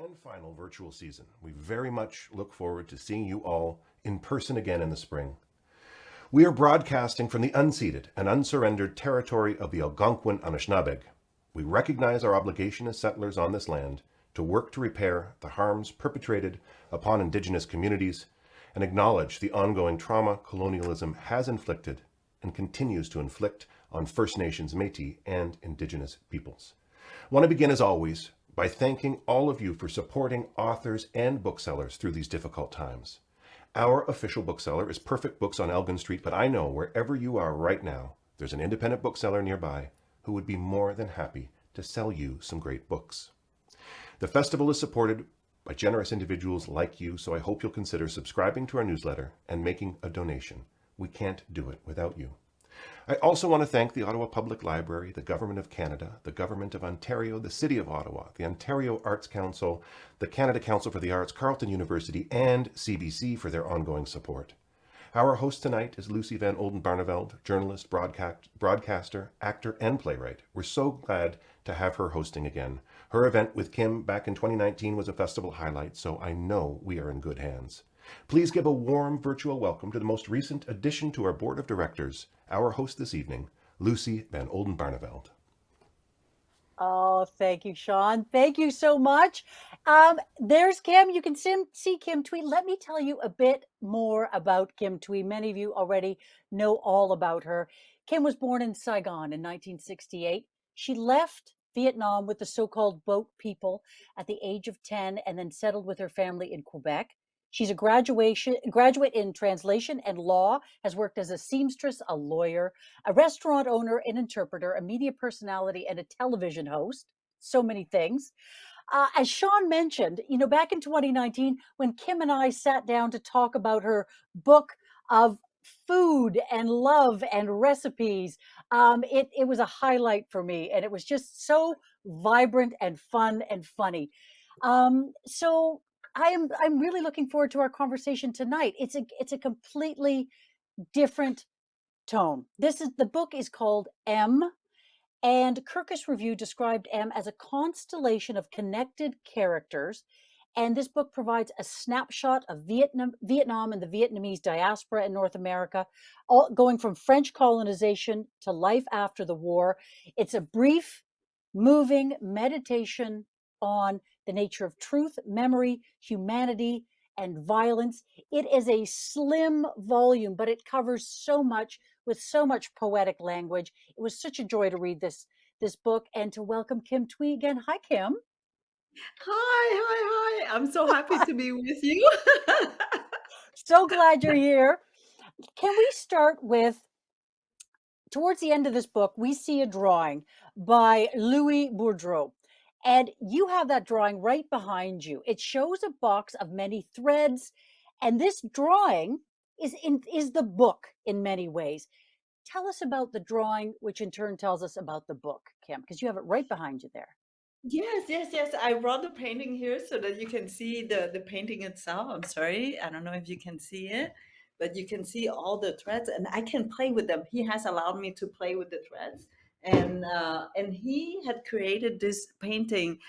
and final virtual season. We very much look forward to seeing you all in person again in the spring. We are broadcasting from the unceded and unsurrendered territory of the Algonquin Anishinaabe. We recognize our obligation as settlers on this land to work to repair the harms perpetrated upon Indigenous communities and acknowledge the ongoing trauma colonialism has inflicted and continues to inflict on First Nations, Métis, and Indigenous peoples. I want to begin, as always, by thanking all of you for supporting authors and booksellers through these difficult times. Our official bookseller is Perfect Books on Elgin Street, but I know wherever you are right now, there's an independent bookseller nearby who would be more than happy to sell you some great books. The festival is supported by generous individuals like you, so I hope you'll consider subscribing to our newsletter and making a donation. We can't do it without you. I also want to thank the Ottawa Public Library, the Government of Canada, the Government of Ontario, the City of Ottawa, the Ontario Arts Council, the Canada Council for the Arts, Carleton University, and CBC for their ongoing support. Our host tonight is Lucy van Oldenbarneveld, journalist, broadcaster, actor, and playwright. We're so glad to have her hosting again. Her event with Kim back in 2019 was a festival highlight, so I know we are in good hands. Please give a warm virtual welcome to the most recent addition to our board of directors, our host this evening, Lucy van Oldenbarneveld. Oh, thank you, Sean. Thank you so much. There's Kim. You can see Kim Thúy. Let me tell you a bit more about Kim Thúy. Many of you already know all about her. Kim was born in Saigon in 1968. She left Vietnam with the so-called boat people at the age of 10 and then settled with her family in Quebec. She's a graduate in translation and law, has worked as a seamstress, a lawyer, a restaurant owner, an interpreter, a media personality, and a television host. So many things. As Sean mentioned, back in 2019, when Kim and I sat down to talk about her book of food and love and recipes, it was a highlight for me, and it was just so vibrant and fun and funny. So I'm really looking forward to our conversation tonight. It's a completely different tone. The book is called M, and Kirkus Review described M as a constellation of connected characters. And this book provides a snapshot of Vietnam and the Vietnamese diaspora in North America, all going from French colonization to life after the war. It's a brief, moving meditation on the nature of truth, memory, humanity, and violence. It is a slim volume, but it covers so much with so much poetic language. It was such a joy to read this book and to welcome Kim Thúy again. Hi, Kim. Hi. I'm so happy to be with you. So glad you're here. Can we start with, towards the end of this book, we see a drawing by Louis Boudreau. And you have that drawing right behind you. It shows a box of many threads. And this drawing is the book in many ways. Tell us about the drawing, which in turn tells us about the book, Kim, because you have it right behind you there. Yes. I brought the painting here so that you can see the painting itself. I'm sorry. I don't know if you can see it, but you can see all the threads and I can play with them. He has allowed me to play with the threads. And he had created this painting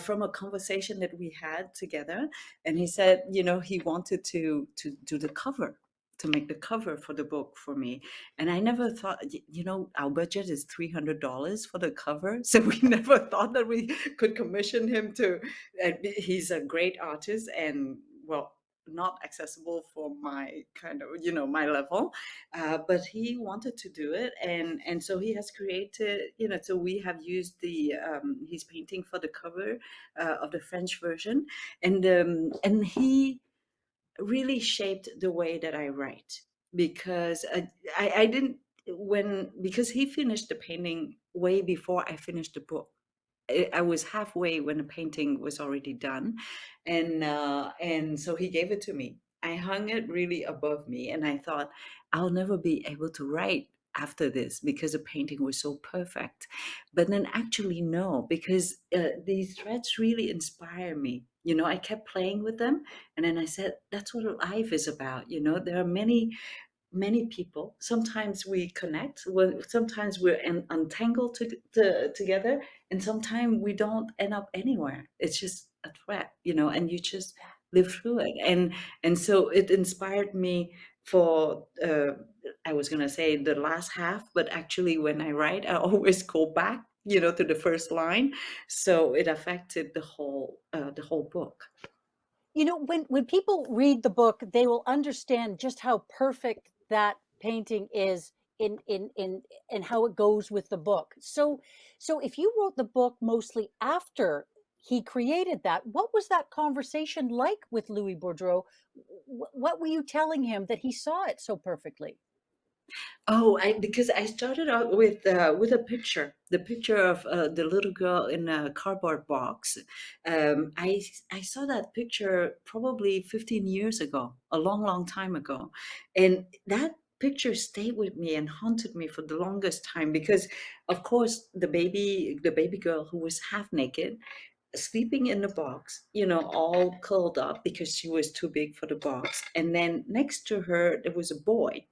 from a conversation that we had together. And he said, he wanted to do the cover, to make the cover for the book for me. And I never thought, our budget is $300 for the cover. So we never thought that we could commission him to, he's a great artist and, well, not accessible for my kind of, my level. But he wanted to do it. And so he has created, so we have used his painting for the cover of the French version. And he really shaped the way that I write because I didn't because he finished the painting way before I finished the book. I was halfway when the painting was already done, and so he gave it to me. I hung it really above me, and I thought I'll never be able to write after this because the painting was so perfect. But then actually no, because these threads really inspire me. I kept playing with them, and then I said, that's what life is about. There are many people. Sometimes we connect, sometimes we're untangled together, and sometimes we don't end up anywhere. It's just threat, and you just live through it. And so it inspired me for I was gonna say the last half, but actually when I write, I always go back, to the first line. So it affected the whole book. When people read the book, they will understand just how perfect that painting is in and how it goes with the book. So if you wrote the book mostly after he created that, what was that conversation like with Louis Boudreau? What were you telling him that he saw it so perfectly? Oh, because I started out with a picture, the picture of the little girl in a cardboard box. I saw that picture probably 15 years ago, a long, long time ago, and that picture stayed with me and haunted me for the longest time because, of course, the baby girl who was half naked, sleeping in the box, all curled up because she was too big for the box, and then next to her there was a boy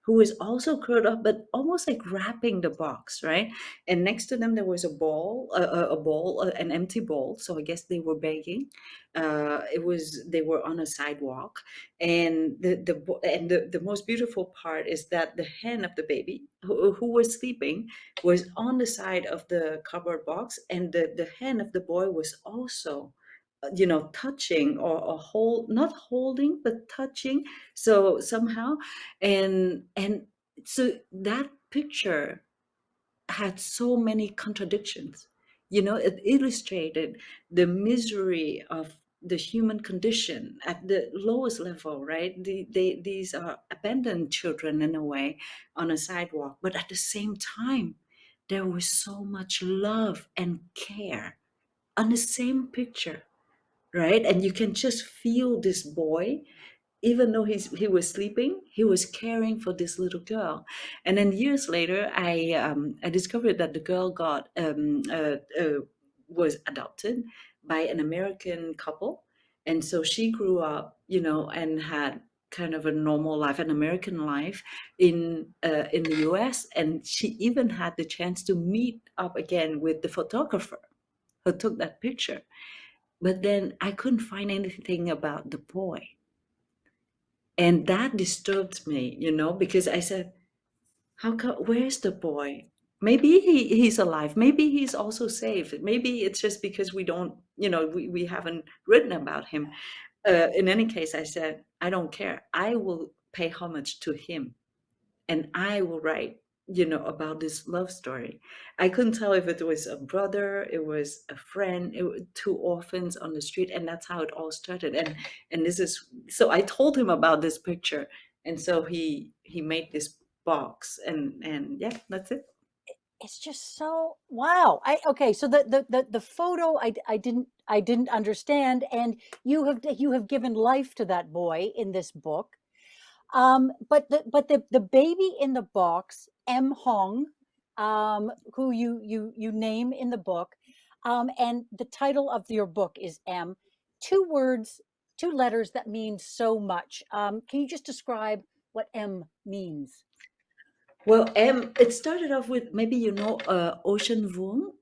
who was also curled up, but almost like wrapping the box, right? And next to them there was an empty bowl. So I guess they were begging. They were on a sidewalk, and the most beautiful part is that the hand of the baby who was sleeping was on the side of the cardboard box, and the hand of the boy was also touching or not holding but touching, so somehow. And so that picture had so many contradictions. It illustrated the misery of the human condition at the lowest level, right? These are abandoned children in a way on a sidewalk, but at the same time there was so much love and care on the same picture, right? And you can just feel this boy, even though he was sleeping, he was caring for this little girl. And then years later, I discovered that the girl was adopted by an American couple, and so she grew up, and had kind of a normal life, an American life in the U.S. And she even had the chance to meet up again with the photographer who took that picture. But then I couldn't find anything about the boy. And that disturbed me, because I said, how come, where's the boy? Maybe he's alive. Maybe he's also safe. Maybe it's just because we don't, we haven't written about him. In any case, I said, I don't care. I will pay homage to him, and I will write, about this love story. I couldn't tell if it was a brother, it was a friend, it was two orphans on the street, and that's how it all started. And this is so I told him about this picture, and so he made this box, and yeah, that's it. It's just so wow. Okay, so the photo I didn't understand, and you have given life to that boy in this book. But the baby in the box, M Hong, who you name in the book, and the title of your book is M, two words, two letters that mean so much. Can you just describe what M means? Well, it started off with, maybe Ocean Vuong,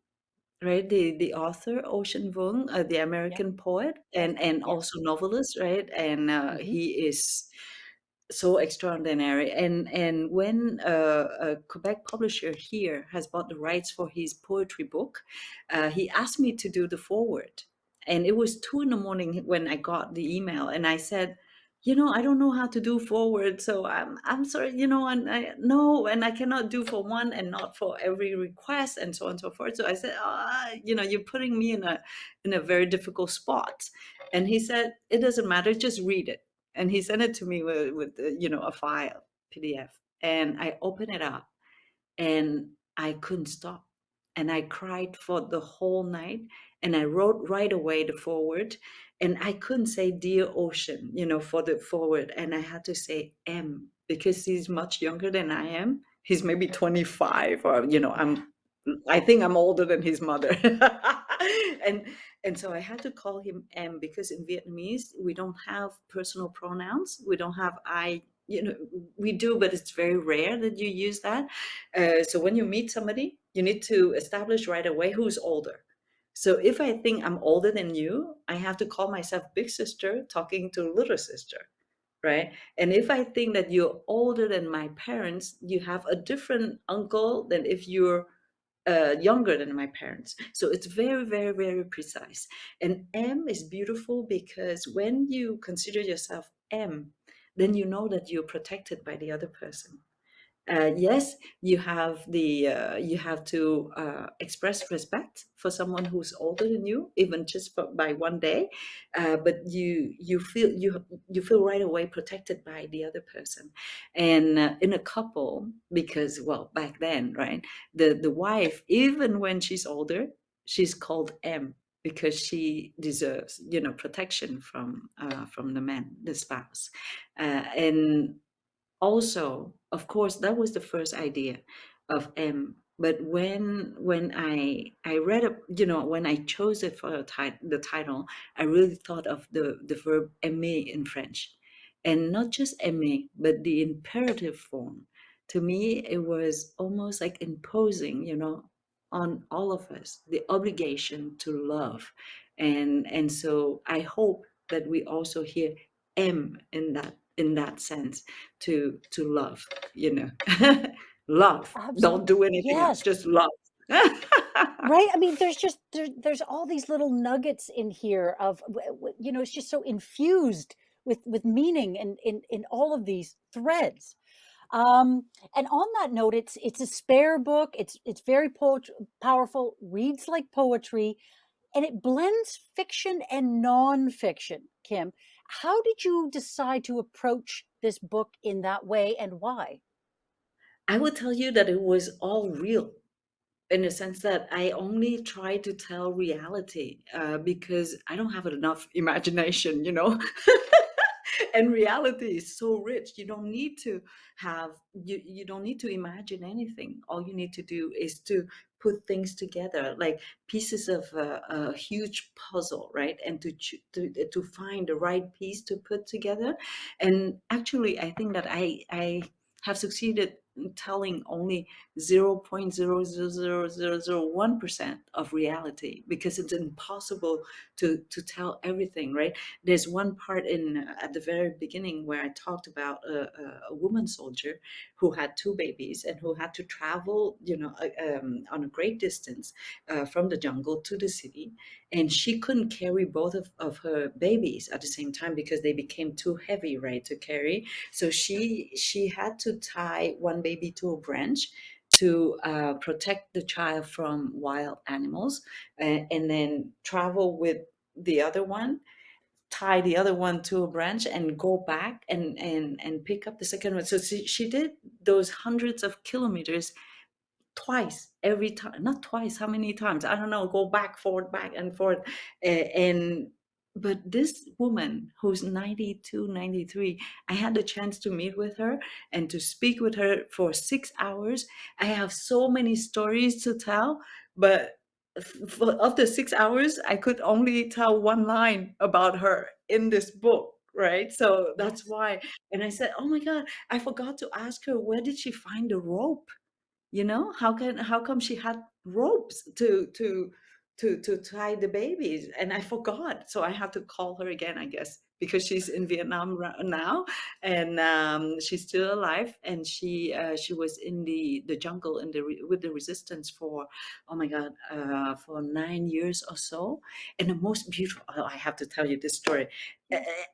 right? The author Ocean Vuong, the Yep. American poet Yes. and Yes. also novelist, right? And Hmm. he is so extraordinary. And when a Quebec publisher here has bought the rights for his poetry book, he asked me to do the foreword. And it was 2 in the morning when I got the email, and I said, I don't know how to do forward, so I'm sorry, and I no, and I cannot do for one and not for every request, and so on and so forth. So I said, you're putting me in a very difficult spot. And he said, it doesn't matter, just read it. And he sent it to me with a file PDF, and I opened it up, and I couldn't stop, and I cried for the whole night, and I wrote right away the forward, and I couldn't say dear ocean, for the forward, and I had to say M because he's much younger than I am. He's maybe 25, or I think I'm older than his mother. and and so I had to call him M because in Vietnamese we don't have personal pronouns. We don't have I. We do, but it's very rare that you use that. So when you meet somebody, you need to establish right away who's older. So if I think I'm older than you, I have to call myself big sister talking to little sister, right? And if I think that you're older than my parents, you have a different uncle than if you're younger than my parents. So it's very, very, very precise. And M is beautiful because when you consider yourself M, then you know that you're protected by the other person. Yes, you have to express respect for someone who's older than you, even just by one day. But you feel right away protected by the other person. And in a couple, because well, back then, right, the wife, even when she's older, she's called M because she deserves, protection from the man, the spouse, and also, of course, that was the first idea of M. But when I read it, when I chose it for the title, I really thought of the verb aimer in French, and not just aimer, but the imperative form. To me, it was almost like imposing, on all of us the obligation to love, and so I hope that we also hear M in that sense to love, love. Absolutely. Don't do anything else, Yes. just love. Right? I mean, there's all these little nuggets in here of it's just so infused with meaning in all of these threads. And on that note, it's a spare book. It's very powerful, reads like poetry, and it blends fiction and nonfiction. Kim, how did you decide to approach this book in that way, and why? I will tell you that it was all real, in the sense that I only try to tell reality because I don't have enough imagination, and reality is so rich. You don't need to you don't need to imagine anything. All you need to do is to put things together like pieces of a huge puzzle, right? And to find the right piece to put together. And actually, I think that I have succeeded in telling only 0.0000001% of reality, because it's impossible to tell everything, right? There's one part in at the very beginning where I talked about a woman soldier who had two babies and who had to travel, on a great distance from the jungle to the city, and she couldn't carry both of her babies at the same time because they became too heavy, right, to carry. So she had to tie one baby to a branch to protect the child from wild animals, and then travel with the other one, tie the other one to a branch, and go back and pick up the second one. So she did those hundreds of kilometers twice, every time, not twice, how many times, I don't know, go back, forward, back and forth. And but this woman who's 92, 93, I had the chance to meet with her and to speak with her for 6 hours. I have so many stories to tell, but of the 6 hours, I could only tell one line about her in this book, right? So that's Yes. why. And I said, oh my God, I forgot to ask her, where did she find the rope? How come she had ropes to tie the babies, and I forgot, so I had to call her again, I guess, because she's in Vietnam now, and she's still alive, and she was in the jungle with the resistance for, oh my God, for 9 years or so. And the most beautiful, oh, I have to tell you this story.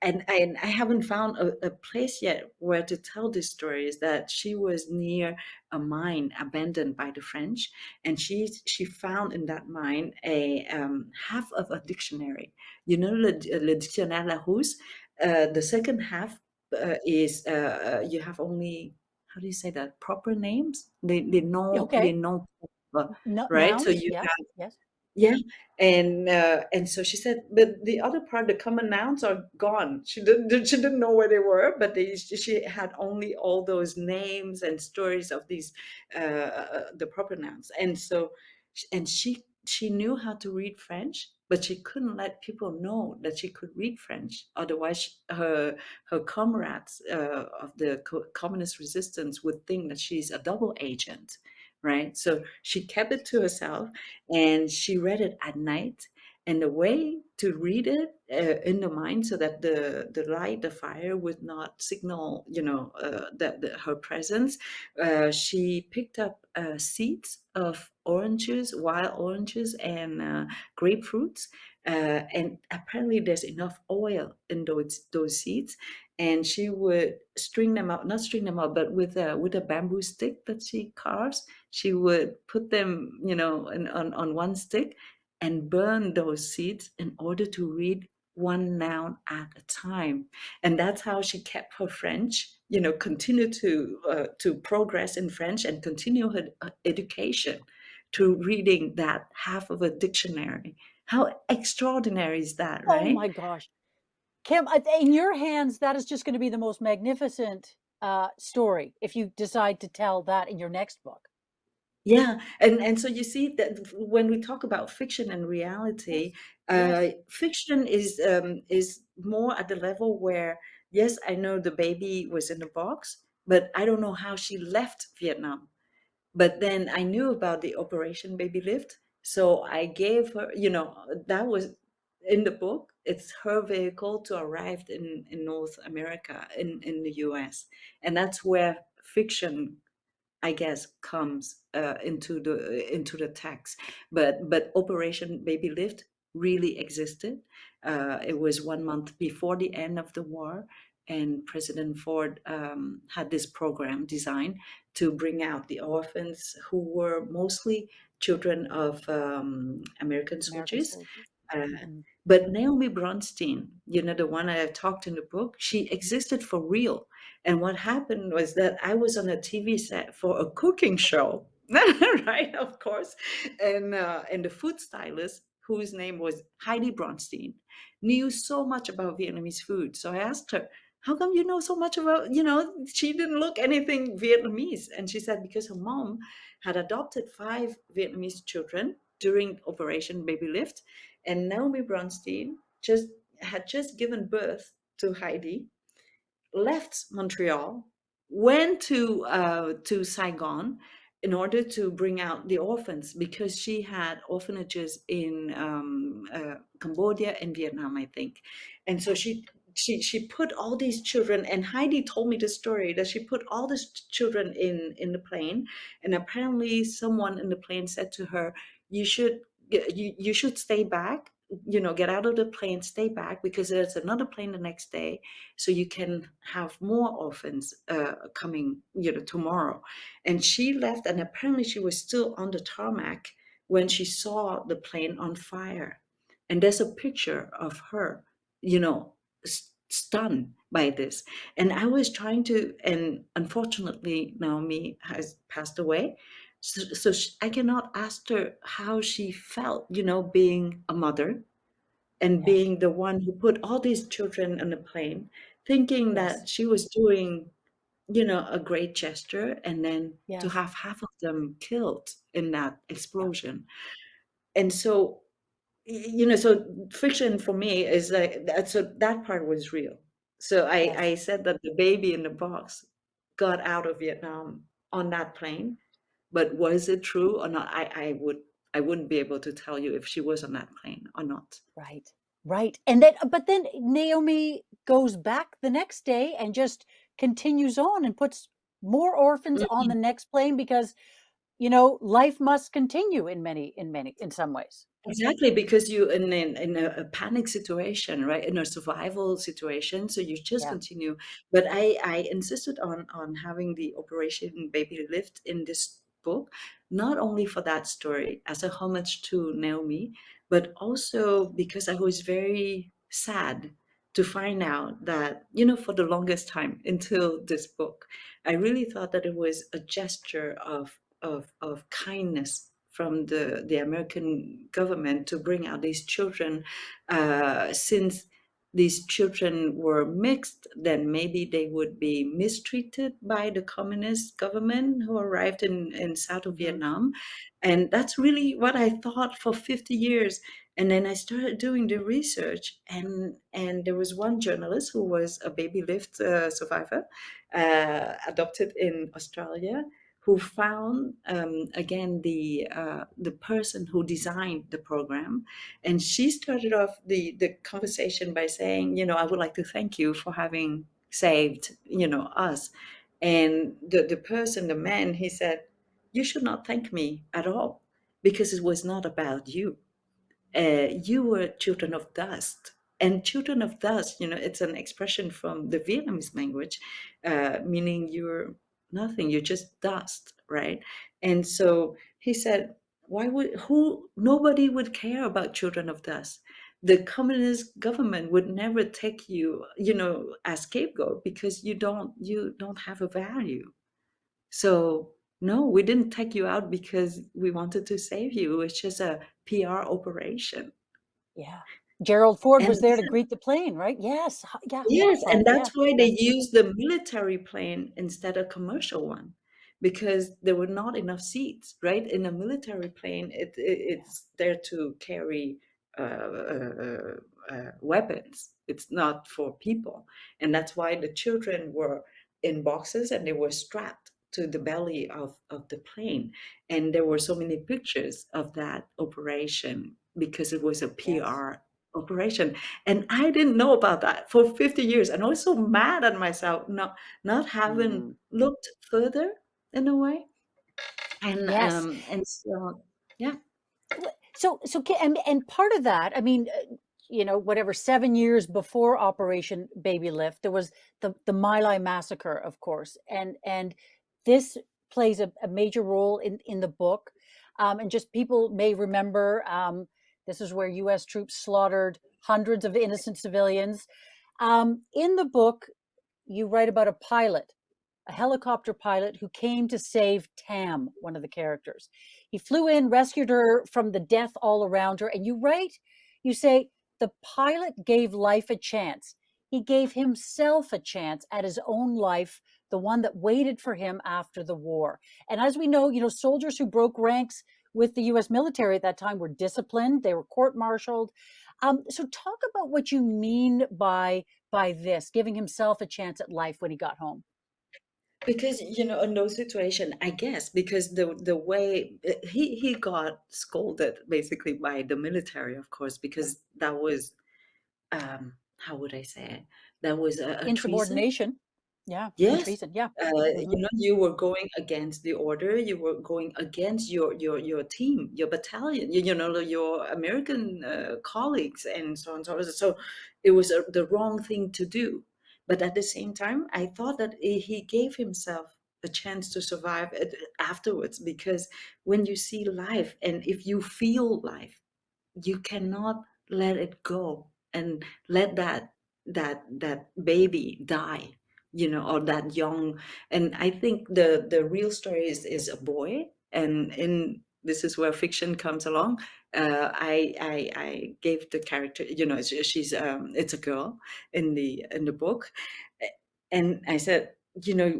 And I haven't found a place yet where to tell this story, is that she was near a mine abandoned by the French, and she found in that mine a half of a dictionary. Le dictionnaire Larousse. The second half is you have only, how do you say that? Proper names. They Okay. know, right? So Nouns. you Yes. have, Yes. yeah, and so she said, but the other part, the common nouns are gone. She didn't know where they were, but she had only all those names and stories of these the proper nouns, and so and she knew how to read French, but she couldn't let people know that she could read French. Otherwise, her comrades of the communist resistance would think that she's a double agent, right? So she kept it to herself and she read it at night. And the way to read it in the mind so that the light, the fire would not signal, her presence, she picked up seeds of oranges, wild oranges, and grapefruits. And apparently, there's enough oil in those seeds, and she would string them out, not string them out, but with a bamboo stick that she carves, she would put them, on one stick and burn those seeds in order to read one noun at a time. And that's how she kept her French, continue to progress in French and continue her education through reading that half of a dictionary. How extraordinary is that, Oh right? my gosh. Kim, in your hands, that is just going to be the most magnificent story if you decide to tell that in your next book. Yeah, and so you see that when we talk about fiction and reality, Yes. Yes. fiction is more at the level where, yes, I know the baby was in the box, but I don't know how she left Vietnam. But then I knew about the Operation Baby Lift, so I gave her, that was in the book. It's her vehicle to arrive in North America, in the US, and that's where fiction, I guess, comes into the text. But Operation Baby Lift really existed. It was 1 month before the end of the war, and President Ford had this program designed to bring out the orphans who were mostly children of American American soldiers. soldiers. uh, Hmm. but Naomi Bronstein, the one I talked in the book, she existed for real. And what happened was that I was on a TV set for a cooking show, right? Of course, and the food stylist, whose name was Heidi Bronstein, knew so much about Vietnamese food. So I asked her, "How come you know so much about?" She didn't look anything Vietnamese, and she said because her mom had adopted 5 Vietnamese children during Operation Baby Lift, and Naomi Bronstein had just given birth to Heidi, left Montreal, went to Saigon in order to bring out the orphans because she had orphanages in Cambodia and Vietnam, I think, and so she put all these children. And Heidi told me the story that she put all these children in the plane, and apparently someone in the plane said to her, "You should you should stay back." Get out of the plane, stay back, because there's another plane the next day, so you can have more orphans coming, tomorrow. And she left, and apparently she was still on the tarmac when she saw the plane on fire. And there's a picture of her, you know, stunned by this. And I was trying to, and unfortunately, Naomi has passed away. So I cannot ask her how she felt, being a mother and Yes. being the one who put all these children on a plane, thinking Yes. that she was doing, a great gesture, and then to Yes. have half of them killed in that Yeah. explosion. And so, so fiction for me is like that. So that part was real. So I Yes. said that the baby in the box got out of Vietnam on that plane, but was it true or not? I wouldn't be able to tell you if she was on that plane or not. Right. Right. And then, but then Naomi goes back the next day and just continues on and puts more orphans on the next plane because, life must continue in some ways. Exactly, because you in a panic situation, right? In a survival situation, so you just Yeah. continue. But I insisted on having the Operation Baby Lift in this book, not only for that story as a homage to Naomi, but also because I was very sad to find out that, for the longest time until this book, I really thought that it was a gesture of kindness from the American government to bring out these children. Since these children were mixed, then maybe they would be mistreated by the communist government who arrived in south of Hmm. Vietnam. And that's really what I thought for 50 years. And then I started doing the research, and there was one journalist who was a baby lift survivor, adopted in Australia, who found again the person who designed the program, and she started off the conversation by saying, I would like to thank you for having saved us. And the person, the man, he said, you should not thank me at all, because it was not about you. You were children of dust. And children of dust, it's an expression from the Vietnamese language, meaning you're nothing, you're just dust, right? And so he said, nobody would care about children of dust. The communist government would never take you, as scapegoat, because you don't have a value. So no, we didn't take you out because we wanted to save you. It was just a PR operation. Yeah. Gerald Ford And was there to greet the plane, right? Yes. Yeah, yes, and horrified. Yeah. that's why Yeah. they used the military plane instead of commercial one, because there were not enough seats, right? In a military plane, it's there to carry weapons. It's not for people, and that's why the children were in boxes and they were strapped to the belly of the plane. And there were so many pictures of that operation because it was a Yes. PR operation. And I didn't know about that for 50 years. And I was so mad at myself not having Mm. looked further in a way. Yes. And so yeah. And part of that, I mean, whatever, 7 years before Operation Baby Lift, there was the My Lai massacre, of course, and this plays a major role in the book. And just people may remember, this is where U.S. troops slaughtered hundreds of innocent civilians. In the book, you write about a helicopter pilot who came to save Tam, one of the characters. He flew in, rescued her from the death all around her. And you say, the pilot gave life a chance. He gave himself a chance at his own life, the one that waited for him after the war. And as we know, soldiers who broke ranks with the US military at that time were disciplined, they were court-martialed. So talk about what you mean by this, giving himself a chance at life when he got home. Because in those situations, I guess, because the way he got scolded basically by the military, of course, because that was how would I say it? That was a treason. Insubordination. Yeah, and Yes. treason. Yeah. Mhm. You were going against the order. You were going against your team, your battalion, your American colleagues, and so on and so on. So it was the wrong thing to do. But at the same time, I thought that he gave himself a chance to survive it afterwards, because when you see life and if you feel life, you cannot let it go and let that baby die, or that young. And I think the real story is a boy, and in this is where fiction comes along. I gave the character, she's it's a girl in the book. And I said,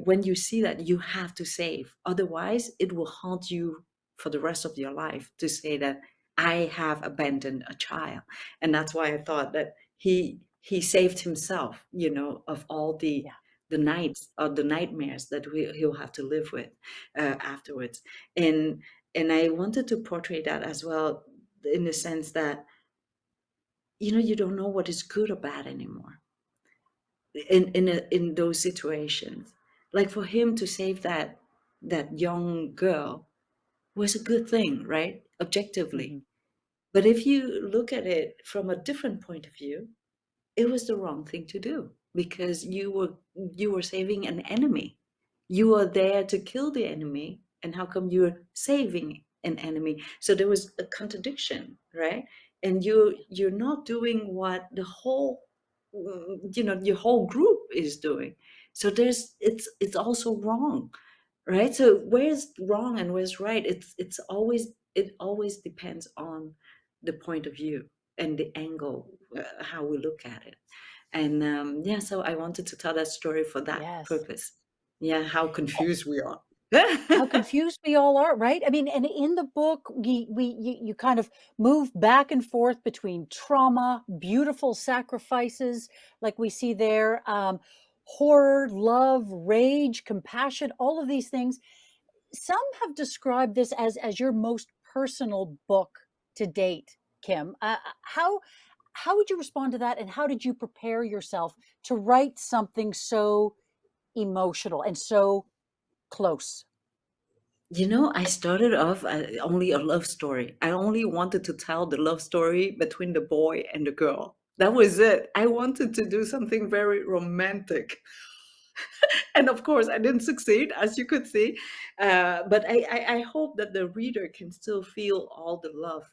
when you see that, you have to save, otherwise it will haunt you for the rest of your life, to say that I have abandoned a child. And that's why I thought that he saved himself, of all the Yeah. the nights or the nightmares that he'll have to live with afterwards. And I wanted to portray that as well, in the sense that you don't know what is good or bad anymore in those situations. Like, for him to save that young girl was a good thing, right? Objectively. Mhm. But if you look at it from a different point of view, it was the wrong thing to do, because you were saving an enemy. You were there to kill the enemy, and how come you're saving an enemy? So there was a contradiction, right? And you're not doing what the whole your whole group is doing. So it's also wrong, right? So where's wrong and where's right? It always depends on the point of view and the angle, how we look at it. And yeah, so I wanted to tell that story for that Yes. purpose. Yeah, how confused we are. How confused we all are, right? I mean, and in the book, you kind of move back and forth between trauma, beautiful sacrifices, like we see there, horror, love, rage, compassion, all of these things. some have described this as your most personal book to date, Kim. How would you respond to that, and how did you prepare yourself to write something so emotional and so close? You know, I started off only a love story. I only wanted to tell the love story between the boy and the girl. That was it. I wanted to do something very romantic. And of course, I didn't succeed, as you could see. But I hope that the reader can still feel all the love,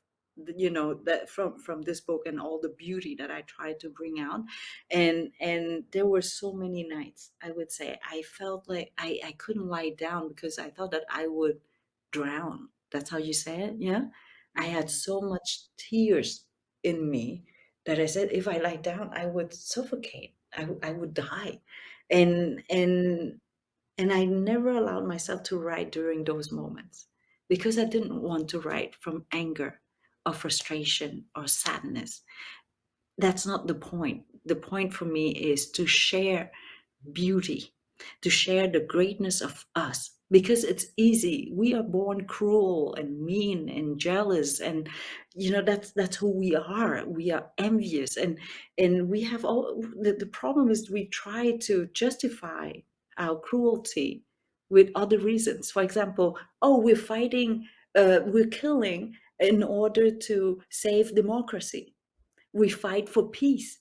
you know, that from this book and all the beauty that I tried to bring out. And there were so many nights, I would say, I felt like I couldn't lie down because I thought that I would drown. That's how you say it, yeah? I had Mhm. so much tears in me that I said if I lie down, I would suffocate. I would die. And and and I never allowed myself to write during those moments because I didn't want to write from anger or frustration or sadness. That's not the point. The point for me is to share beauty, to share the greatness of us, because it's easy. We are born cruel and mean and jealous, and that's who we are. We are envious, and we have all the problem is we try to justify our cruelty with other reasons. For example, oh, we're fighting, we're killing in order to save democracy. We fight for peace,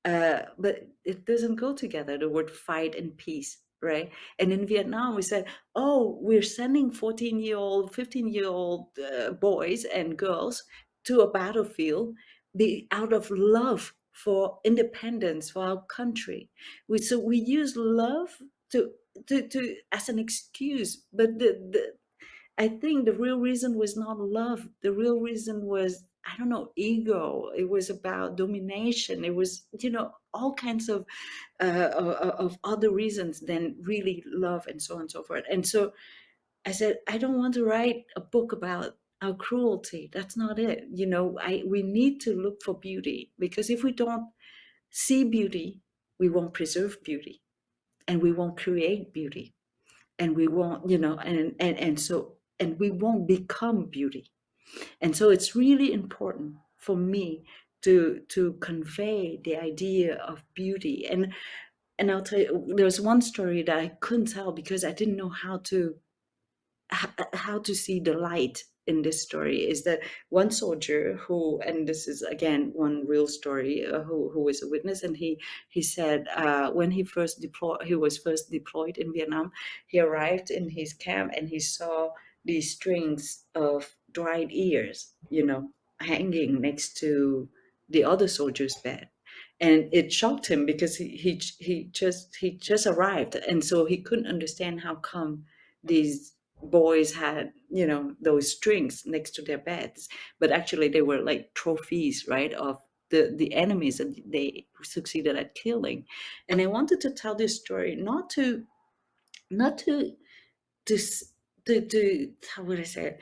but it doesn't go together, the word fight and peace, right? And in Vietnam, we said, oh, we're sending 14-year-old, 15-year-old boys and girls to a battlefield out of love for independence for our country. So we use love to as an excuse, but I think the real reason was not love. The real reason was, I don't know, ego. It was about domination. It was, all kinds of other reasons than really love and so on and so forth. And so I said, I don't want to write a book about our cruelty. That's not it. We need to look for beauty, because if we don't see beauty, we won't preserve beauty, and we won't create beauty, and we won't, and we won't become beauty. And so it's really important for me to convey the idea of beauty. And I'll tell you, there's one story that I couldn't tell because I didn't know how to see the light in this story. Is that one soldier who, and this is again one real story, who was a witness, and he said, when he was first deployed in Vietnam. He arrived in his camp and he saw these strings of dried ears, hanging next to the other soldier's bed. And it shocked him because he just arrived, and so he couldn't understand how come these boys had, those strings next to their beds, but actually they were like trophies, right, of the enemies that they succeeded at killing. And I wanted to tell this story not to to s- to how would I say it?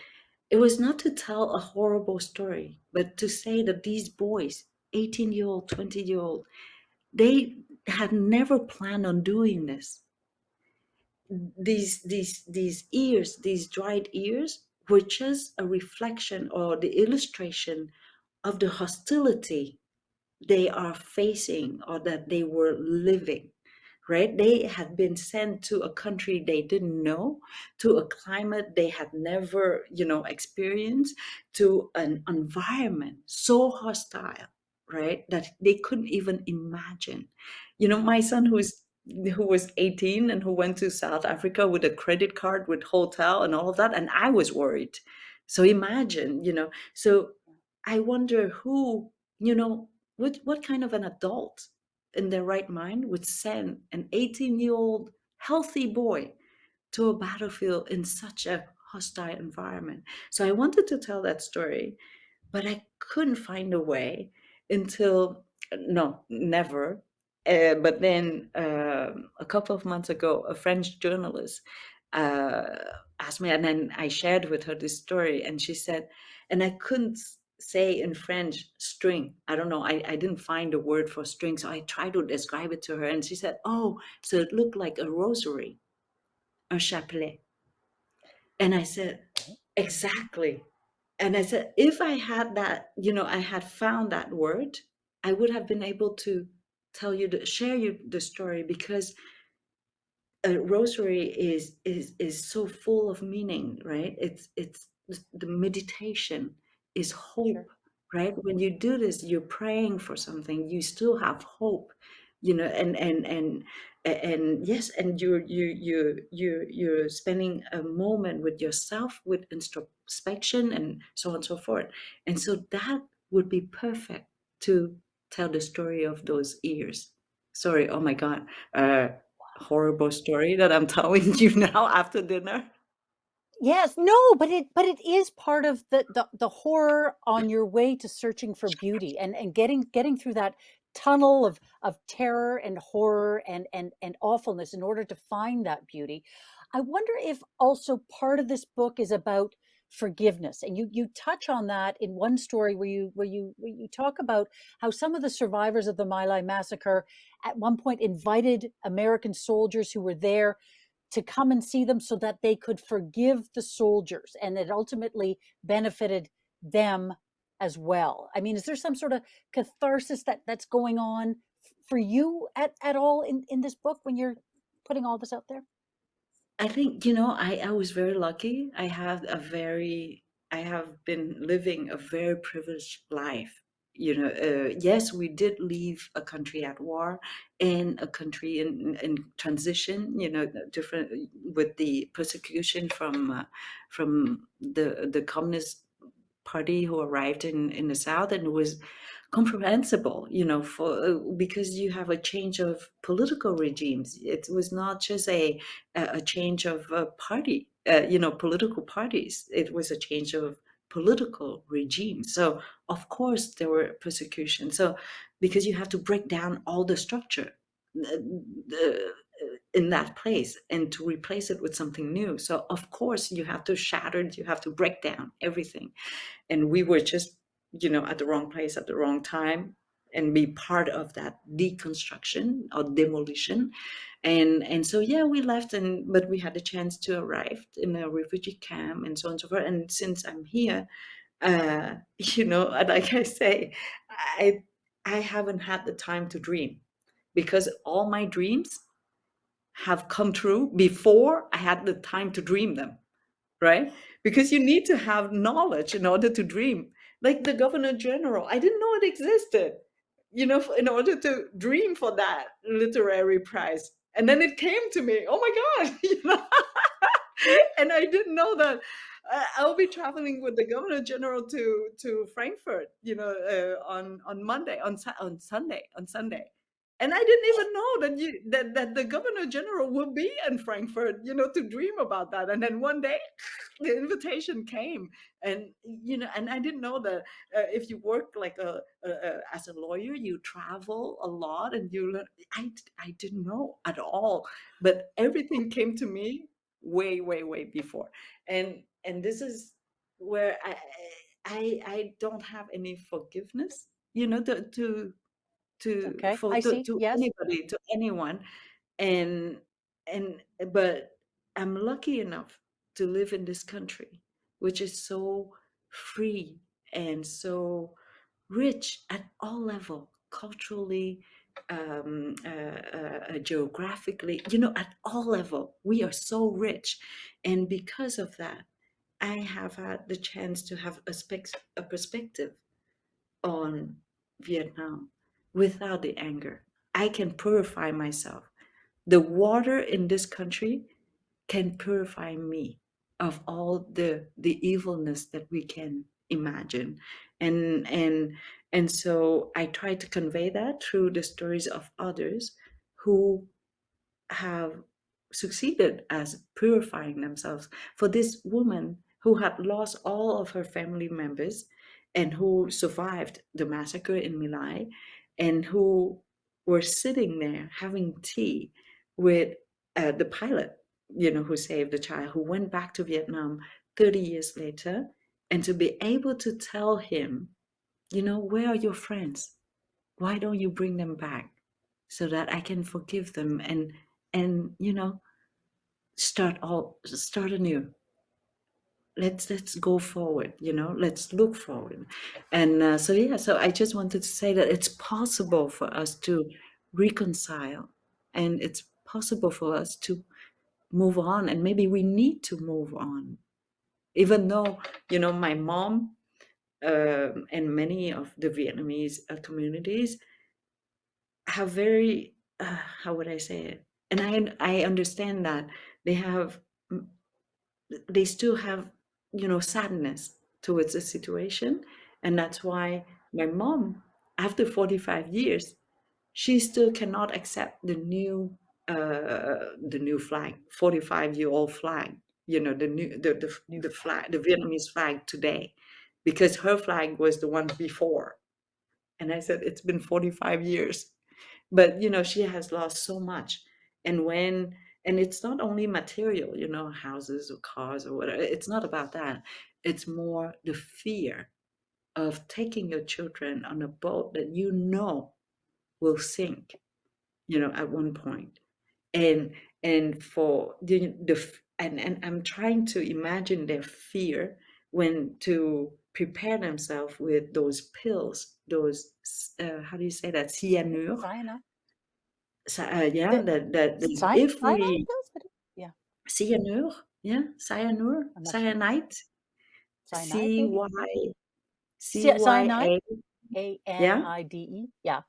It was not to tell a horrible story, but to say that these boys, 18-year-old, 20-year-old, they had never planned on doing this. These ears, these dried ears, were just a reflection or the illustration of the hostility they are facing, or that they were living, right? They had been sent to a country they didn't know, to a climate they had never, experienced, to an environment so hostile, right, that they couldn't even imagine. My son, who was 18 and who went to South Africa with a credit card with hotel and all of that, and I was worried. So imagine, so I wonder who, what kind of an adult in their right mind would send an 18-year-old healthy boy to a battlefield in such a hostile environment. So I wanted to tell that story, but I couldn't find a way until, no, never. But then a couple of months ago, a French journalist uh, asked me, and then I shared with her this story, and she said, and I couldn't say in French string. I don't know. I didn't find a word for string, so I tried to describe it to her, and she said, "Oh, so it looked like a rosary, un chapelet." And I said, exactly. And I said, if I had that, I had found that word, I would have been able to share you the story, because a rosary is so full of meaning, right? It's the meditation is Sure. hope, right? When you do this, you're praying for something, you still have hope, and yes, and you're spending a moment with yourself, with introspection, and so on and so forth. And so that would be perfect to tell the story of those ears. Sorry, oh my God. Horrible story that I'm telling you now after dinner. Yes, no, but it is part of the horror on your way to searching for beauty, and getting through that tunnel of terror and horror and awfulness in order to find that beauty. I wonder if also part of this book is about forgiveness, and you touch on that in one story where you talk about how some of the survivors of the My Lai massacre at one point invited American soldiers who were there to come and see them so that they could forgive the soldiers, and it ultimately benefited them as well. I mean, is there some sort of catharsis that's going on for you at all in this book when you're putting all this out there? I think, I was very lucky. I have been living a very privileged life. Yes, we did leave a country at war and a country in transition, different with the persecution from the communist party who arrived in the south, and it was comprehensible, for because you have a change of political regimes. It was not just a change of party, political parties. It was a change of political regime. So of course there were persecution. So because you have to break down all the structure in that place and to replace it with something new. So of course you have to shatter, you have to break down everything. And we were just, at the wrong place at the wrong time, and be part of that deconstruction or demolition. And so yeah, we left, but we had the chance to arrive in a refugee camp and so on and so forth. And since I'm here, like I say, i I haven't had the time to dream, because all my dreams have come true before I had the time to dream them, right? Because you need to have knowledge in order to dream. Like the governor general, I didn't know it existed, in order to dream for that literary prize. And then it came to me, oh my God, and I didn't know that I'll be traveling with the governor general to Frankfurt, on Monday, on Sunday, and I didn't even know that the governor general will be in Frankfurt, to dream about that. And then one day, the invitation came, and and I didn't know that if you work like as a lawyer, you travel a lot and you learn. I didn't know at all, but everything came to me way, way, way before. And this is where I don't have any forgiveness, Okay, I see. to Yes. anybody, to anyone. And and but I'm lucky enough to live in this country, which is so free and so rich at all level, culturally, geographically, at all level. We are so rich. And because of that, I have had the chance to have a perspective on Vietnam without the anger. I can purify myself. The water in this country can purify me of all the evilness that we can imagine. And and so I try to convey that through the stories of others who have succeeded as purifying themselves. For this woman who had lost all of her family members and who survived the massacre in Milai, and who were sitting there having tea with the pilot, who saved the child, who went back to Vietnam 30 years later, and to be able to tell him, where are your friends? Why don't you bring them back so that I can forgive them and start anew. let's go forward, let's look forward. And so I just wanted to say that it's possible for us to reconcile, and it's possible for us to move on, and maybe we need to move on, even though my mom, and many of the Vietnamese communities have very, how would I say it, and I understand that they have, they still have, sadness towards the situation. And that's why my mom, after 45 years, she still cannot accept the new flag, 45-year-old flag, the new, New the flag. flag, the Vietnamese flag today, because her flag was the one before. And I said, it's been 45 years. But she has lost so much. And it's not only material, houses or cars or whatever. It's not about that. It's more the fear of taking your children on a boat that will sink, at one point. And for and I'm trying to imagine their fear when to prepare themselves with those pills, those, how do you say that, cyanure. Cyanide. Yeah, The that if cyanide we, pills? Yeah, cyanure, yeah, I'm not sure. cyanide, Cyanide, C maybe? Y C Y Cyanide? A, yeah, ANIDE. Yeah,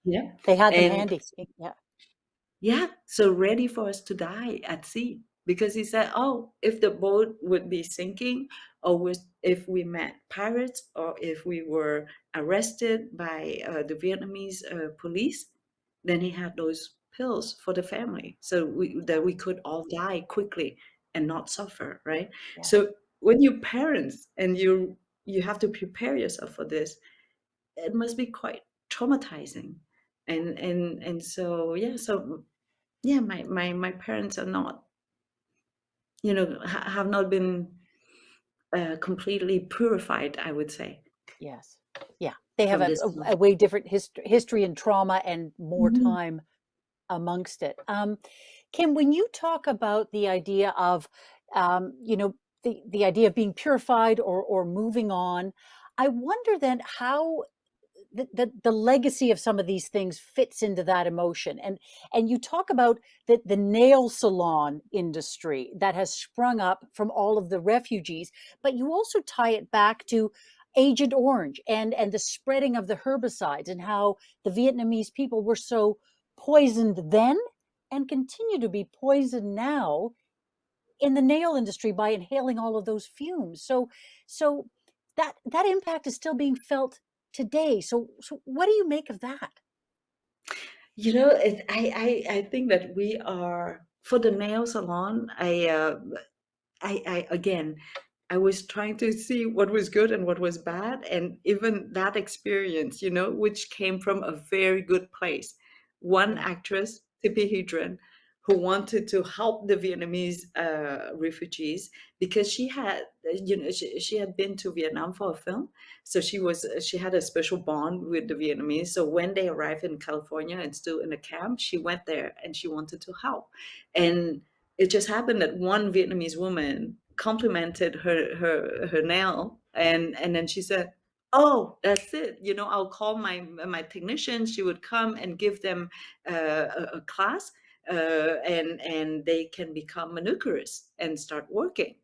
yeah, they had them and handy. Yeah. yeah, so ready for us to die at sea. Because he said, oh, if the boat would be sinking, or if we met pirates, or if we were arrested by the Vietnamese police, then he had those pills for the family, so that we could all die quickly and not suffer, right? Yeah. So when you're parents and you have to prepare yourself for this, it must be quite traumatizing. And so yeah, so yeah, my parents are not, have not been completely purified, I would say, Yes. Yeah. They have from a, this a, a way different history and trauma and more Mhm. time amongst it. Kim, when you talk about the idea of, the idea of being purified or moving on, I wonder then how the legacy of some of these things fits into that emotion. And you talk about the nail salon industry that has sprung up from all of the refugees, but you also tie it back to Agent Orange and the spreading of the herbicides and how the Vietnamese people were so poisoned then and continue to be poisoned now in the nail industry by inhaling all of those fumes. So that impact is still being felt today. So what do you make of that? I think that we are, for the nail salon. I again, I was trying to see what was good and what was bad, and even that experience, which came from a very good place. One Yeah. actress, Tippi Hedren, who wanted to help the Vietnamese refugees, because she had, she had been to Vietnam for a film, so she had a special bond with the Vietnamese. So when they arrived in California and still in a camp, she went there and she wanted to help. And it just happened that one Vietnamese woman complimented her nail, and then she said, "Oh, that's it. I'll call my technician. She would come and give them a class, and they can become manicurists and start working."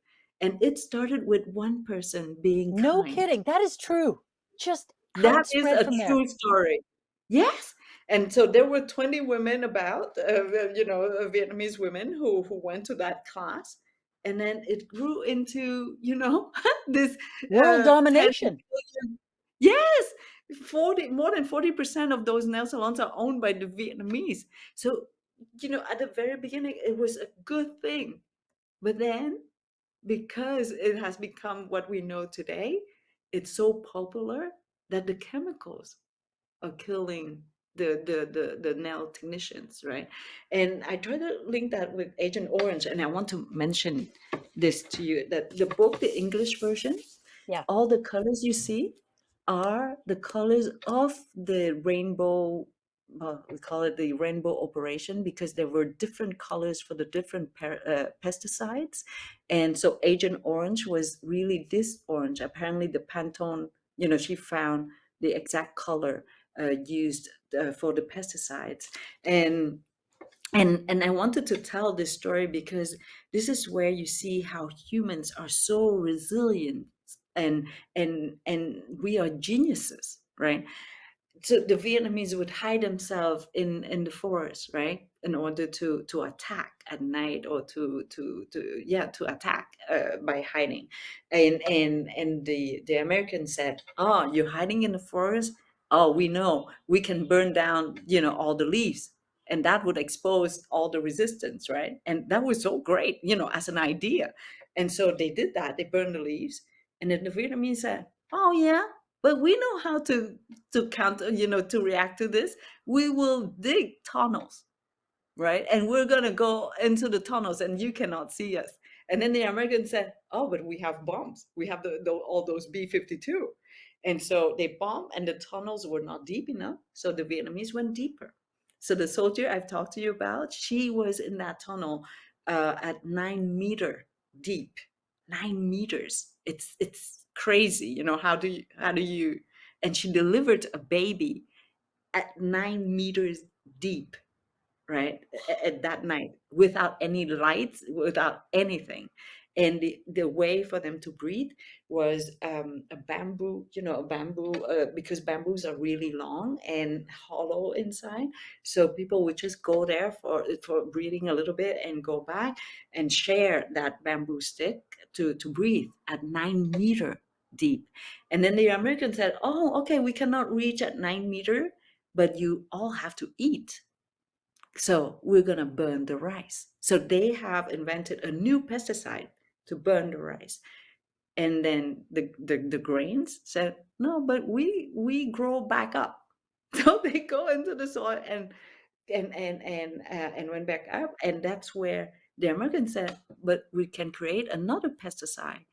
And it started with one person being No kind. kidding. That is true. Just how That it is spread a from there. true story. Yes. And so there were 20 women about, Vietnamese women who went to that class. And then it grew into, this World 10 domination. million. Yes. 40, more than 40% of those nail salons are owned by the Vietnamese. So, at the very beginning, it was a good thing. But then, because it has become what we know today, it's so popular that the chemicals are killing the nail technicians, right? And I try to link that with Agent Orange, and I want to mention this to you, that the book, the English version, Yeah. all the colors you see are the colors of the rainbow well, we call it the rainbow operation, because there were different colors for the different pesticides. And so Agent Orange was really this orange. Apparently the Pantone, she found the exact color used for the pesticides. And and I wanted to tell this story because this is where you see how humans are so resilient, and and we are geniuses, right? So the Vietnamese would hide themselves in the forest, right, in order to attack at night, or to attack by hiding. And the Americans said, "Oh, you're hiding in the forest? Oh, we know. We can burn down, all the leaves." And that would expose all the resistance, right? And that was so great, as an idea. And so they did that. They burned the leaves. And then the Vietnamese said, "Oh, yeah, but we know how to counter, to react to this. We will dig tunnels, right? And we're going to go into the tunnels and you cannot see us." And then the Americans said, "Oh, but we have bombs. We have all those B-52." And so they bombed, and the tunnels were not deep enough. So the Vietnamese went deeper. So the soldier I've talked to you about, she was in that tunnel at 9 meter deep. 9 meters. It's crazy. How do you, and she delivered a baby at 9 meters deep, right, at that night, without any lights, without anything. And the way for them to breathe was a bamboo, because bamboos are really long and hollow inside. So people would just go there for breathing a little bit and go back and share that bamboo stick to breathe at 9 meter deep. And then the Americans said, "Oh, okay, we cannot reach at 9 meter, but you all have to eat. So we're going to burn the rice." So they have invented a new pesticide to burn the rice. And then the grains said, "No, but we grow back up." So they go into the soil and went back up. And that's where the Americans said, "But we can create another pesticide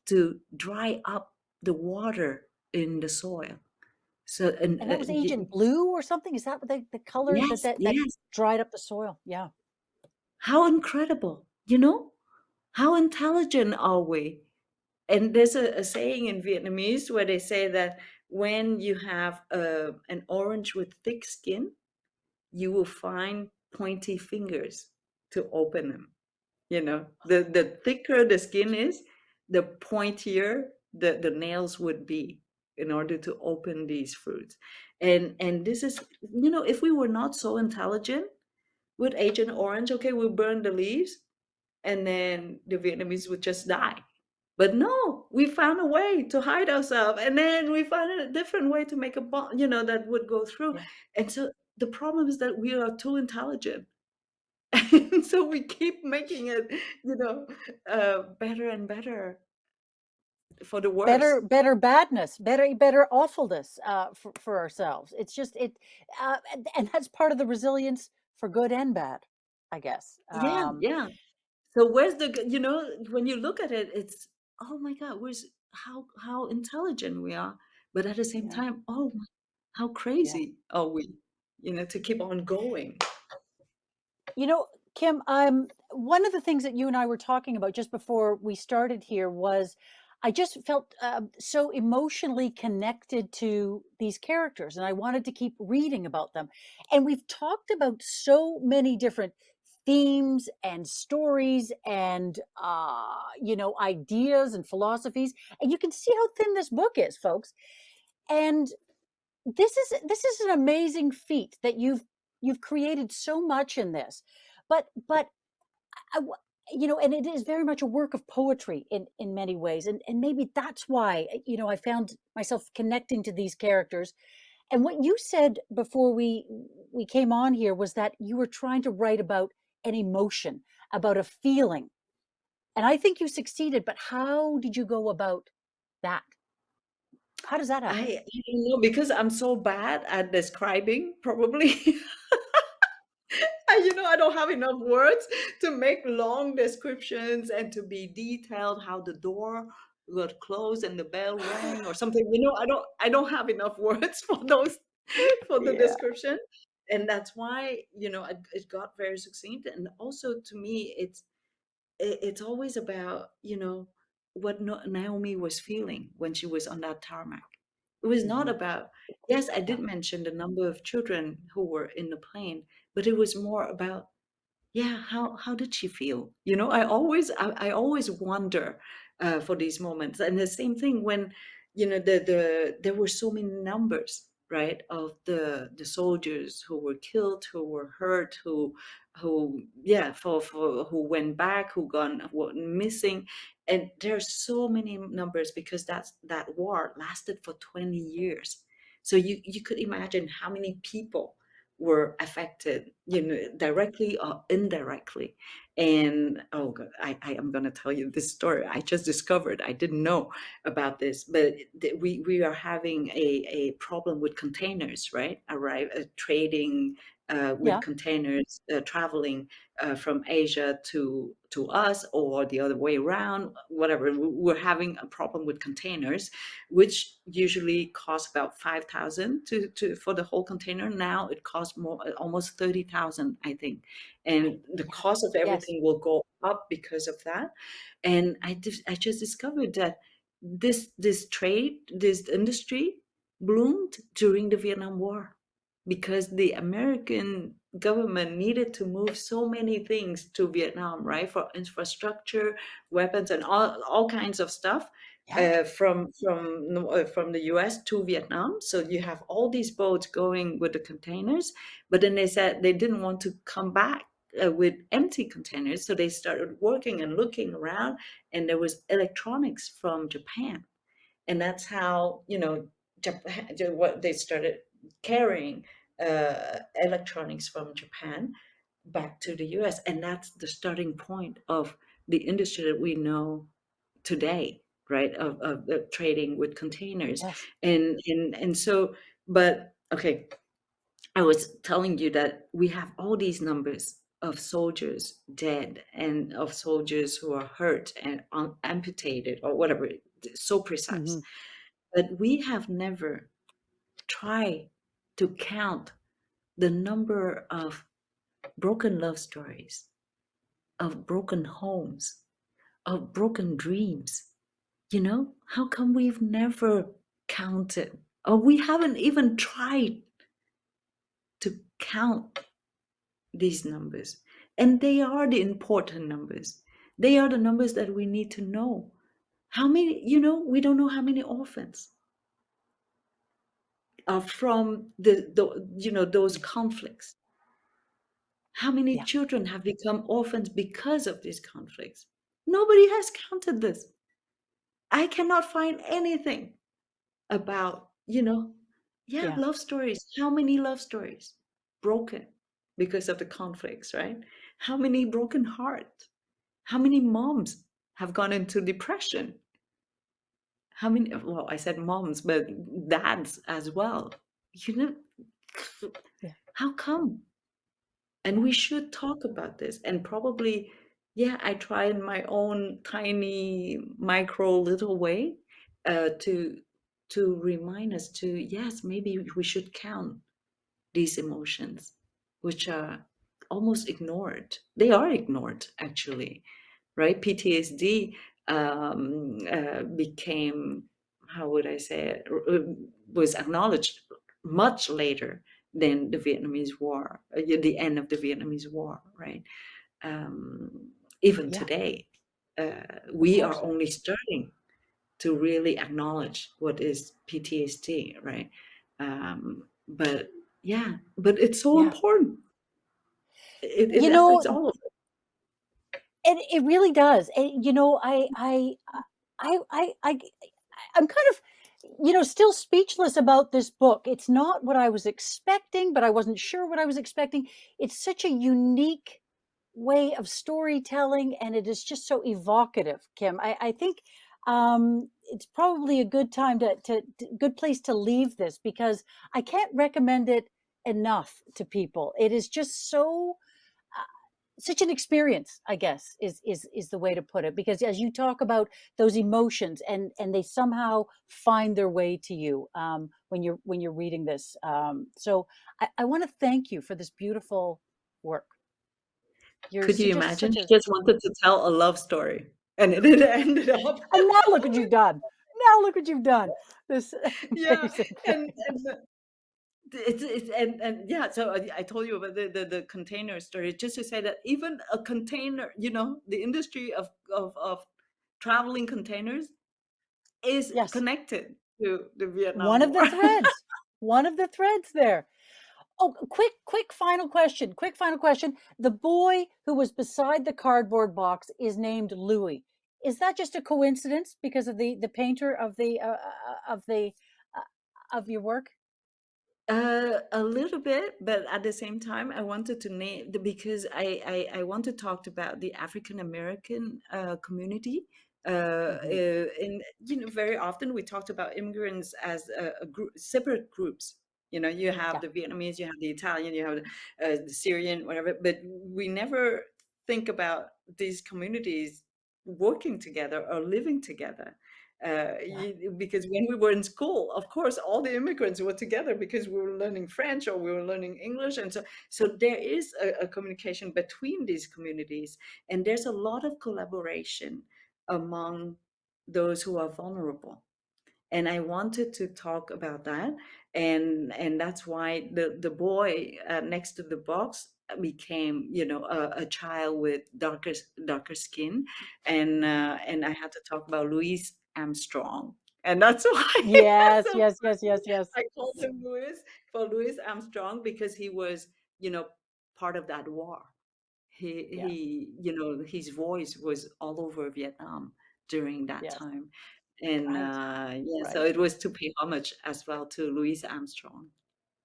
to dry up the water in the soil." So, And that was Agent Blue or something? Is that what the color that yes, that yes. dried up the soil? Yeah. How incredible, you know? How intelligent are we? And there's a saying in Vietnamese where they say that when you have an orange with thick skin, you will find pointy fingers to open them. The thicker the skin is, the pointier the nails would be in order to open these fruits. And this is, if we were not so intelligent with Agent Orange, okay, we burn the leaves and then the Vietnamese would just die. But no, we found a way to hide ourselves, and then we found a different way to make a bomb, that would go through. Yeah. And so the problem is that we are too intelligent. And so we keep making it, better and better for the Better worse. better badness, better awfulness, for ourselves. It's just and that's part of the resilience for good and bad, I guess. Yeah, yeah. So where's when you look at it, it's, oh my God, where's how intelligent we are, but at the same Yeah, time, oh, how yeah. crazy are we, to keep on going. You know, Kim, one of the things that you and I were talking about just before we started here was I just felt so emotionally connected to these characters, and I wanted to keep reading about them. And we've talked about so many different themes and stories and ideas and philosophies, and you can see how thin this book is, folks. And this is an amazing feat that you've created so much in this, but I w and it is very much a work of poetry in many ways, and maybe that's why, I found myself connecting to these characters. And what you said before we came on here was that you were trying to write about an emotion, about a feeling, and I think you succeeded, but how did you go about that? How does that happen? I don't know, because I'm so bad at describing, probably. I don't have enough words to make long descriptions and to be detailed, how the door got closed and the bell rang or something. I don't have enough words for those, for the Yeah. description. And that's why, it got very succinct. And also to me, it's always about, what Naomi was feeling when she was on that tarmac. It was not Mhm. about, yes, I Yeah. did mention the number of children who were in the plane, but it was more about, yeah, how did she feel? I always wonder, for these moments. And the same thing when, there were so many numbers, right, of the soldiers who were killed, who were hurt, who yeah, for who went back, who went missing. And there's so many numbers, because that war lasted for 20 years. So you could imagine how many people were affected, directly or indirectly. And oh God, I am going to tell you this story. I just discovered, I didn't know about this, but we are having a problem with containers, right? Trading, with Yeah. containers, traveling, from Asia to us, or the other way around, whatever. We're having a problem with containers, which usually costs about 5,000 to for the whole container. Now it costs more, almost 30,000, I think. And the Yeah. cost of Yes. everything will go up because of that. And I just discovered that this industry bloomed during the Vietnam War, because the American government needed to move so many things to Vietnam, right? For infrastructure, weapons, and all kinds of stuff, Yeah. from the US to Vietnam. So you have all these boats going with the containers, but then they said they didn't want to come back, with empty containers. So they started working and looking around, and there was electronics from Japan. And that's how, Japan, what they started carrying, electronics from Japan back to the US. And that's the starting point of the industry that we know today, right? Of trading with containers. Yes. And so, but okay, I was telling you that we have all these numbers of soldiers dead, and of soldiers who are hurt and amputated or whatever, so precise. Hmm. But we have never tried to count the number of broken love stories, of broken homes, of broken dreams. How come we've never counted, or we haven't even tried to count these numbers? And they are the important numbers. They are the numbers that we need to know. How many, we don't know how many orphans are from those Yeah. conflicts. How many Yeah. children have become orphans because of these conflicts? Nobody has counted this. I cannot find anything about, yeah, Yeah. love stories. How many love stories broken because of the conflicts, right? How many broken hearts? How many moms have gone into depression? How many, well, I said moms, but dads as well. You know, Yeah. how come? And Yeah. we should talk about this. And probably, yeah, I try in my own tiny micro little way, to remind us to, yes, maybe we should count these emotions, which are almost ignored. They are ignored, actually, right? PTSD, became, how would I say it, was acknowledged much later than the Vietnamese War, the end of the Vietnamese War, right? Even Yeah. today, Of we are course. only starting to really acknowledge what is PTSD, right? But yeah, but it's so Yeah. important. It You know, affects all of it really does. And, I I'm kind of, still speechless about this book. It's not what I was expecting, but I wasn't sure what I was expecting. It's such a unique way of storytelling, and it is just so evocative, Kim. I think it's probably a good time good place to leave this, because I can't recommend it enough to people. It is just so such an experience, I guess, is the way to put it, because as you talk about those emotions, and they somehow find their way to you, when you're reading this. So I want to thank you for this beautiful work. You're Could you just imagine? such She a, just wanted to tell a love story, and it ended up. and now look what you've done. Now look what you've done. This Yeah, amazing thing. and it's and yeah. So I told you about the container story, just to say that even a container, the industry of traveling containers is Yes, connected to the one Vietnam of War. the threads. One of the threads there. Oh, quick final question. Quick final question. The boy who was beside the cardboard box is named Louis. Is that just a coincidence because of the painter of the of your work? A little bit, but at the same time, I wanted to name because I want to talk about the African American community. Hmm. And very often we talked about immigrants as a group, separate groups. You have Yeah, the Vietnamese, you have the Italian, you have the Syrian, whatever. But we never think about these communities working together or living together. yeah, Because when we were in school, of course, all the immigrants were together because we were learning French or we were learning English, and so there is a communication between these communities, and there's a lot of collaboration among those who are vulnerable. And I wanted to talk about that, and that's why the boy next to the box became a child with darker skin, and I had to talk about Louis Armstrong, and that's why yes, so yes, yes, yes, yes, I called him Louis Armstrong, because he was part of that war. yes, His voice was all over Vietnam during that yes. time. And Right, yeah, so right. it was to pay homage as well to Louis Armstrong.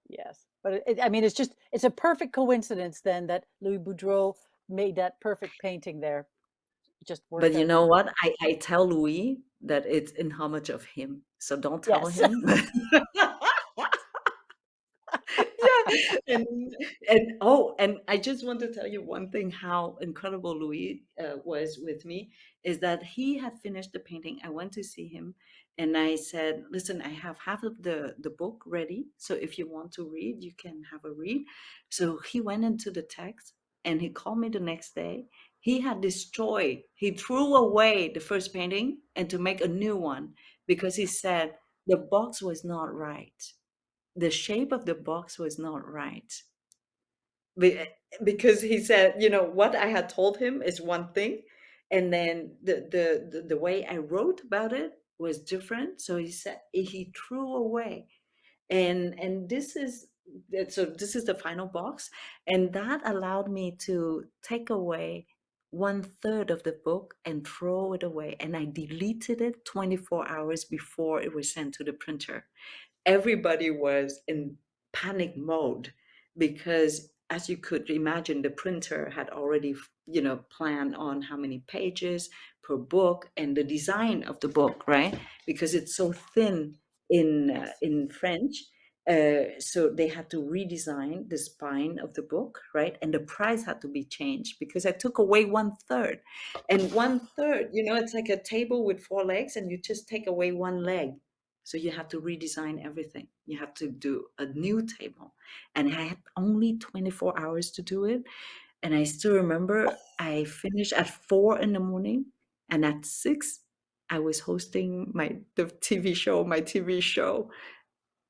Yes, but I mean, it's a perfect coincidence then that Louis Boudreau made that perfect painting there. Just But worked you out. know what? I tell Louis that it's in homage of him. So don't tell Yes. him. Yeah, and I just want to tell you one thing, how incredible Louis was with me, is that he had finished the painting. I went to see him, and I said, listen, I have half of the book ready, so if you want to read, you can have a read. So he went into the text, and he called me the next day. He threw away the first painting and to make a new one, because he said the box was not right, the shape of the box was not right. Be- because he said, what I had told him is one thing, and then the way I wrote about it was different. So he said he threw away, and this is the final box, and that allowed me to take away one third of the book and throw it away, and I deleted it 24 hours before it was sent to the printer. Everybody was in panic mode, because, as you could imagine, the printer had already planned on how many pages per book and the design of the book, right? Because it's so thin Yes. in French. So they had to redesign the spine of the book, right? And the price had to be changed, because I took away one third. And one third, it's like a table with four legs, and you just take away one leg. So you have to redesign everything. You have to do a new table. And I had only 24 hours to do it. And I still remember I finished at 4 in the morning. And at 6, I was hosting my TV show.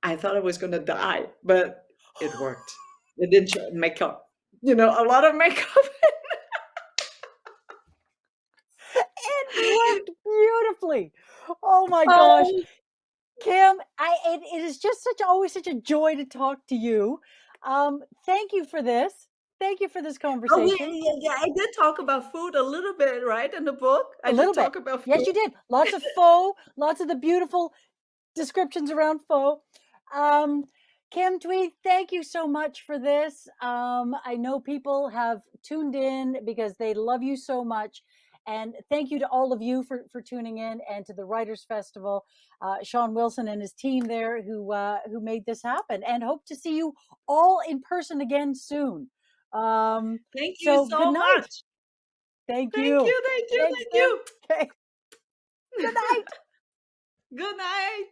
I thought I was gonna die, but it worked. It did makeup. A lot of makeup. It worked beautifully. Oh my gosh. Oh, Kim, it is just always such a joy to talk to you. Thank you for this. Thank you for this oh, conversation. yeah, I did talk about food a little bit, right? In the book, A I did little bit. talk about Yes, food. you did. Lots of faux, lots of the beautiful descriptions around faux. Um, Kim Thúy, thank you so much for this. I know people have tuned in because they love you so much. And thank you to all of you for tuning in, and to the Writers Festival, Sean Wilson and his team there who made this happen. And hope to see you all in person again soon. Thank you So good so night. much. Thank Thank you. you, thank you, Thanks, thank Kim. you. Okay. Good night. Good night.